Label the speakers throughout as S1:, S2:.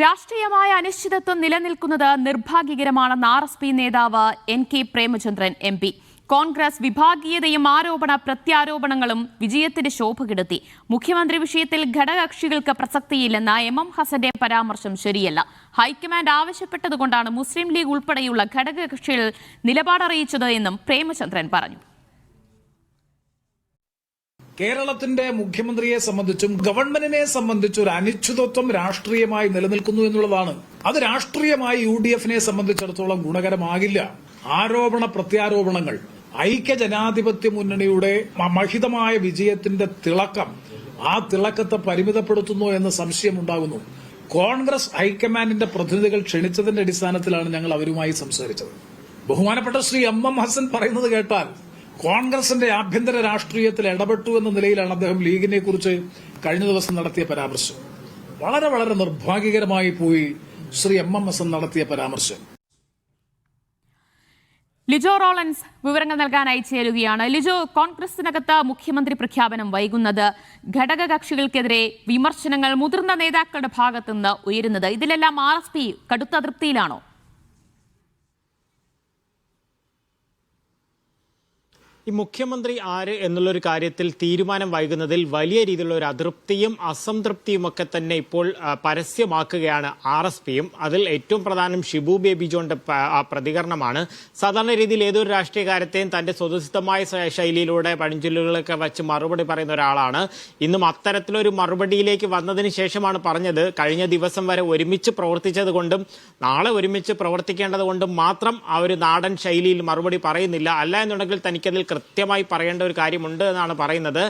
S1: രാഷ്ട്രീയമായ അനിശ്ചിതത്വം നിലനിൽക്കുന്നത് നിർഭാഗ്യകരമാണെന്ന് RSP നേതാവ് NK പ്രേമചന്ദ്രൻ MP. കോൺഗ്രസ് വിഭാഗീയതയും ആരോപണ പ്രത്യാരോപണങ്ങളും വിജയത്തിന് ശോഭ കെടുത്തി. മുഖ്യമന്ത്രി വിഷയത്തിൽ ഘടകകക്ഷികൾക്ക് പ്രസക്തിയില്ലെന്ന MM ഹസന്റെ പരാമർശം ശരിയല്ല. ഹൈക്കമാൻഡ് ആവശ്യപ്പെട്ടതുകൊണ്ടാണ് മുസ്ലിം ലീഗ് ഉൾപ്പെടെയുള്ള ഘടകകക്ഷികൾ നിലപാടറിയിച്ചത് എന്നും പ്രേമചന്ദ്രൻ പറഞ്ഞു.
S2: കേരളത്തിന്റെ മുഖ്യമന്ത്രിയെ സംബന്ധിച്ചും ഗവൺമെന്റിനെ സംബന്ധിച്ചും ഒരു അനിശ്ചിതത്വം രാഷ്ട്രീയമായി നിലനിൽക്കുന്നു എന്നുള്ളതാണ്. അത് രാഷ്ട്രീയമായി UDF-നെ സംബന്ധിച്ചിടത്തോളം ഗുണകരമാകില്ല. ആരോപണ പ്രത്യാരോപണങ്ങൾ ഐക്യ ജനാധിപത്യ മുന്നണിയുടെ മഹിതമായ വിജയത്തിന്റെ തിളക്കം ആ തിളക്കത്തെ പരിമിതപ്പെടുത്തുന്നു എന്ന സംശയമുണ്ടാകുന്നു. കോൺഗ്രസ് ഹൈക്കമാൻഡിന്റെ പ്രതിനിധികൾ ക്ഷണിച്ചതിന്റെ അടിസ്ഥാനത്തിലാണ് ഞങ്ങൾ അവരുമായി സംസാരിച്ചത്. ബഹുമാനപ്പെട്ട ശ്രീ MM ഹസൻ പറയുന്നത് കേട്ടാൽ കോൺഗ്രസിന്റെ ആഭ്യന്തര രാഷ്ട്രീയത്തിൽ ഇടപെട്ടു എന്ന നിലയിലാണ് അദ്ദേഹം ലീഗിനെ കുറിച്ച് കഴിഞ്ഞ ദിവസം നടത്തിയ പരാമർശം. വളരെ വളരെ നിർഭാഗ്യകരമായി പോയി ശ്രീ MM ഹസൻ നടത്തിയ പരാമർശം.
S1: ലിജോ റോളൻസ് വിവരങ്ങൾ നൽകാനായി ചേരുകയാണ്. ലിജോ, കോൺഗ്രസിനകത്ത് മുഖ്യമന്ത്രി പ്രഖ്യാപനം വൈകുന്നത്, ഘടകകക്ഷികൾക്കെതിരെ വിമർശനങ്ങൾ മുതിർന്ന നേതാക്കളുടെ ഭാഗത്തുനിന്ന് ഉയരുന്നത്, ഇതിലെല്ലാം RSP കടുത്ത അതൃപ്തിയിലാണോ?
S3: ഈ മുഖ്യമന്ത്രി ആര് എന്നുള്ളൊരു കാര്യത്തിൽ തീരുമാനം വൈകുന്നതിൽ വലിയ രീതിയിലുള്ള ഒരു അതൃപ്തിയും അസംതൃപ്തിയും ഒക്കെ തന്നെ ഇപ്പോൾ പരസ്യമാക്കുകയാണ് RSPയും. അതിൽ ഏറ്റവും പ്രധാനം ഷിബു ബേബി ജോണിന്റെ പ്രതികരണമാണ്. സാധാരണ രീതിയിൽ ഏതൊരു രാഷ്ട്രീയ കാര്യത്തെയും തന്റെ സ്വതസിദ്ധമായ ശൈലിയിലൂടെ പഴഞ്ചൊല്ലുകളൊക്കെ വെച്ച് മറുപടി പറയുന്ന ഒരാളാണ്. ഇന്നും അത്തരത്തിലൊരു മറുപടിയിലേക്ക് വന്നതിന് ശേഷമാണ് പറഞ്ഞത്, കഴിഞ്ഞ ദിവസം വരെ ഒരുമിച്ച് പ്രവർത്തിച്ചത് കൊണ്ടും നാളെ ഒരുമിച്ച് പ്രവർത്തിക്കേണ്ടത് കൊണ്ടും മാത്രം ആ ഒരു നാടൻ ശൈലിയിൽ മറുപടി പറയുന്നില്ല. അല്ല എന്നുണ്ടെങ്കിൽ തനിക്കതിൽ കൃത്യമായി പറയേണ്ട ഒരു കാര്യമുണ്ട് എന്നാണ് പറയുന്നത്.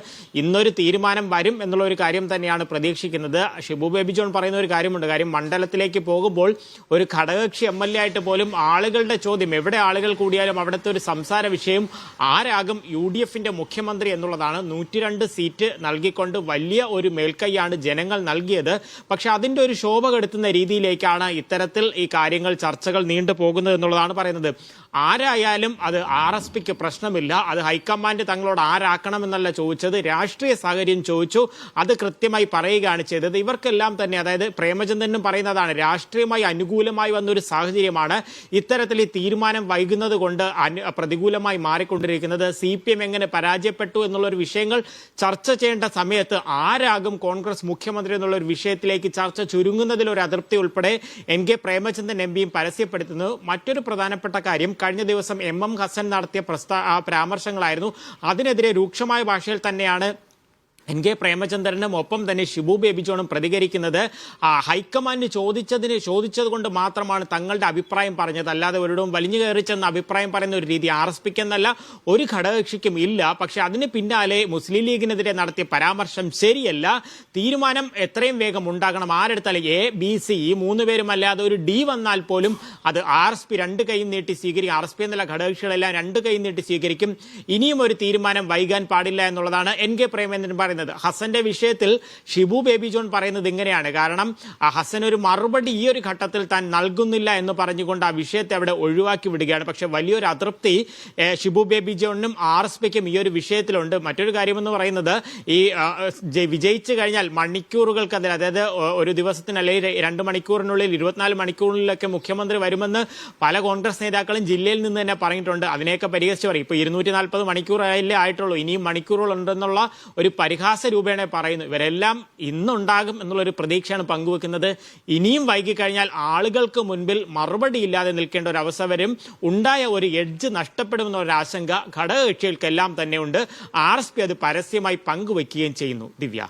S3: ഇന്നൊരു തീരുമാനം വരും എന്നുള്ള ഒരു കാര്യം തന്നെയാണ് പ്രതീക്ഷിക്കുന്നത്. ഷിബു ബേബി ജോൺ പറയുന്ന ഒരു കാര്യമുണ്ട്. കാര്യം മണ്ഡലത്തിലേക്ക് പോകുമ്പോൾ ഒരു ഘടകകക്ഷി MLA ആയിട്ട് പോലും ആളുകളുടെ ചോദ്യം, എവിടെ ആളുകൾ കൂടിയാലും അവിടുത്തെ ഒരു സംസാര വിഷയം ആരാകും UDF-ന്റെ മുഖ്യമന്ത്രി എന്നുള്ളതാണ്. 102 സീറ്റ് നൽകിക്കൊണ്ട് വലിയ ഒരു മേൽക്കൈയാണ് ജനങ്ങൾ നൽകിയത്. പക്ഷെ അതിന്റെ ഒരു ശോഭ കെടുത്തുന്ന രീതിയിലേക്കാണ് ഇത്തരത്തിൽ ഈ കാര്യങ്ങൾ ചർച്ചകൾ നീണ്ടു പോകുന്നത് എന്നുള്ളതാണ് പറയുന്നത്. ആരായാലും അത് RSPക്ക് പ്രശ്നമില്ല. അത് ഹൈക്കമാൻഡ് തങ്ങളോട് ആരാക്കണമെന്നല്ല ചോദിച്ചത്, രാഷ്ട്രീയ സാഹചര്യം ചോദിച്ചു, അത് കൃത്യമായി പറയുകയാണ് ചെയ്തത്. ഇവർക്കെല്ലാം തന്നെ, അതായത് പ്രേമചന്ദ്രനും പറയുന്നതാണ്, രാഷ്ട്രീയമായി അനുകൂലമായി വന്നൊരു സാഹചര്യമാണ് ഇത്തരത്തിൽ ഈ തീരുമാനം വൈകുന്നത് കൊണ്ട് പ്രതികൂലമായി മാറിക്കൊണ്ടിരിക്കുന്നത്. CPM എങ്ങനെ പരാജയപ്പെട്ടു എന്നുള്ളൊരു വിഷയങ്ങൾ ചർച്ച ചെയ്യേണ്ട സമയത്ത് ആരാകും കോൺഗ്രസ് മുഖ്യമന്ത്രി എന്നുള്ളൊരു വിഷയത്തിലേക്ക് ചർച്ച ചുരുങ്ങുന്നതിൽ ഒരു അതൃപ്തി ഉൾപ്പെടെ NK പ്രേമചന്ദ്രൻ MPയും പരസ്യപ്പെടുത്തുന്നു. മറ്റൊരു പ്രധാനപ്പെട്ട കാര്യം, കഴിഞ്ഞ ദിവസം MM ഹസൻ നടത്തിയ പരാമർശങ്ങളായിരുന്നു. അതിനെതിരെ രൂക്ഷമായ ഭാഷയിൽ തന്നെയാണ് NK പ്രേമചന്ദ്രനും ഒപ്പം തന്നെ ഷിബു ബേബി ജോണും പ്രതികരിക്കുന്നത്. ഹൈക്കമാൻഡ് ചോദിച്ചത് കൊണ്ട് മാത്രമാണ് തങ്ങളുടെ അഭിപ്രായം പറഞ്ഞത്, അല്ലാതെ ഒരിടവും വലിഞ്ഞു കയറി ചെന്ന അഭിപ്രായം പറയുന്ന ഒരു രീതി RSPക്ക് എന്നല്ല ഒരു ഘടകകക്ഷിക്കും ഇല്ല. പക്ഷെ അതിന് പിന്നാലെ മുസ്ലിം ലീഗിനെതിരെ നടത്തിയ പരാമർശം ശരിയല്ല. തീരുമാനം എത്രയും വേഗം ഉണ്ടാകണം. ആരെടുത്താലും A, B, C ഈ 3 പേരും അല്ലാതെ ഒരു D വന്നാൽ പോലും അത് RSP 2 കൈ നീട്ടി സ്വീകരിക്കും. RSP എന്നുള്ള ഘടകകക്ഷികളെല്ലാം 2 കൈ നീട്ടി സ്വീകരിക്കും. ഇനിയും ഒരു തീരുമാനം വൈകാൻ പാടില്ല എന്നുള്ളതാണ് NK പ്രേമചന്ദ്രൻ പറയുന്നത്. ഹസന്റെ വിഷയത്തിൽ ഷിബു ബേബി ജോൺ പറയുന്നത് ഇങ്ങനെയാണ്. കാരണം ഹസൻ ഒരു മറുപടി ഈ ഒരു ഘട്ടത്തിൽ താൻ നൽകുന്നില്ല എന്ന് പറഞ്ഞുകൊണ്ട് ആ വിഷയത്തെ അവിടെ ഒഴിവാക്കി വിടുകയാണ്. പക്ഷെ വലിയൊരു അതൃപ്തി ഷിബു ബേബി ജോണിനും RSPക്കും ഈ ഒരു വിഷയത്തിലുണ്ട്. മറ്റൊരു കാര്യമെന്ന് പറയുന്നത്, ഈ വിജയിച്ചു കഴിഞ്ഞാൽ മണിക്കൂറുകൾക്ക് അതിൽ, അതായത് ഒരു ദിവസത്തിന് അല്ലെങ്കിൽ 2 മണിക്കൂറിനുള്ളിൽ 24 മണിക്കൂറിലൊക്കെ മുഖ്യമന്ത്രി വരുമെന്ന് പല കോൺഗ്രസ് നേതാക്കളും ജില്ലയിൽ നിന്ന് തന്നെ പറഞ്ഞിട്ടുണ്ട്. അതിനെയൊക്കെ പരിഹസിച്ച് പറയും. ഇപ്പൊ 240 മണിക്കൂറായല്ലേ ആയിട്ടുള്ളൂ, ഇനിയും മണിക്കൂറുകൾ ഉണ്ടെന്നുള്ള ഒരു രൂപേണ പറയുന്നു. ഇവരെല്ലാം ഇന്നുണ്ടാകും എന്നുള്ളൊരു പ്രതീക്ഷയാണ് പങ്കുവെക്കുന്നത്. ഇനിയും വൈകിക്കഴിഞ്ഞാൽ ആളുകൾക്ക് മുൻപിൽ മറുപടി ഇല്ലാതെ നിൽക്കേണ്ട ഒരു അവസ്ഥ വരും. ഉണ്ടായ ഒരു എഡ്ജ് നഷ്ടപ്പെടുമെന്ന ഒരു ആശങ്ക ഘടകകക്ഷികൾക്കെല്ലാം തന്നെയുണ്ട്. RSP അത് പരസ്യമായി പങ്കുവെക്കുകയും ചെയ്യുന്നു. ദിവ്യ.